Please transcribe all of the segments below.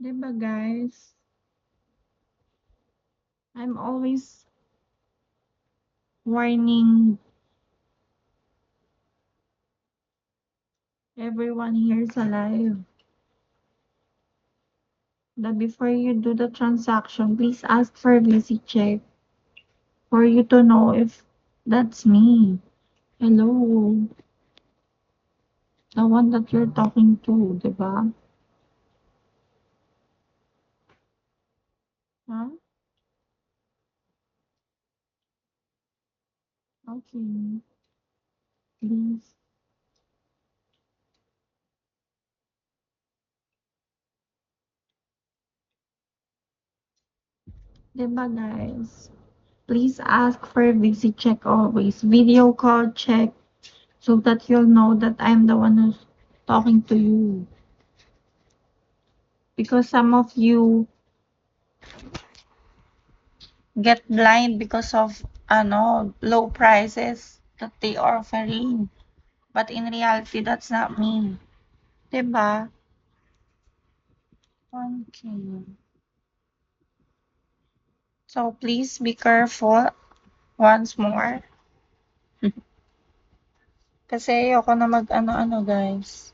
'Di ba guys? I'm always warning everyone here sa live that before you do the transaction, please ask for a visit check for you to know if that's me. Hello, the one that you're talking to, 'di ba? Huh? Okay, please. 'Di ba guys? Please ask for a visit check always. Video call check so that you'll know that I'm the one who's talking to you. Because some of you get blind because of low prices that they are offering. But in reality, that's not me. 'Di ba? Okay. So please be careful once more. Kasi ayoko na mag-ano-ano, guys.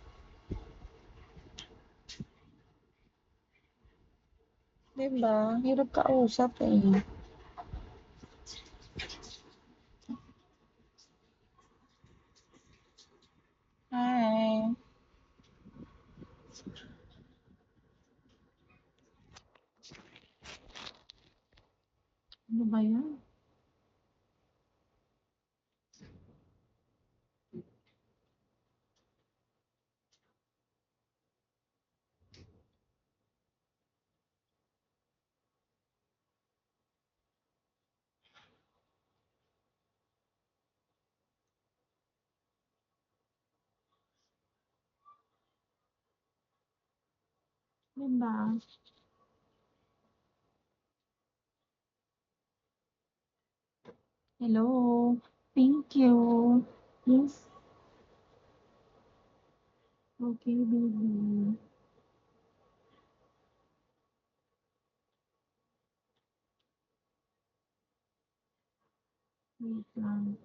'Di ba? Hirap kausap eh. Hi. Ano ba yan? 'Di ba? Hello. Thank you. Yes. Okay, baby. Wait lang.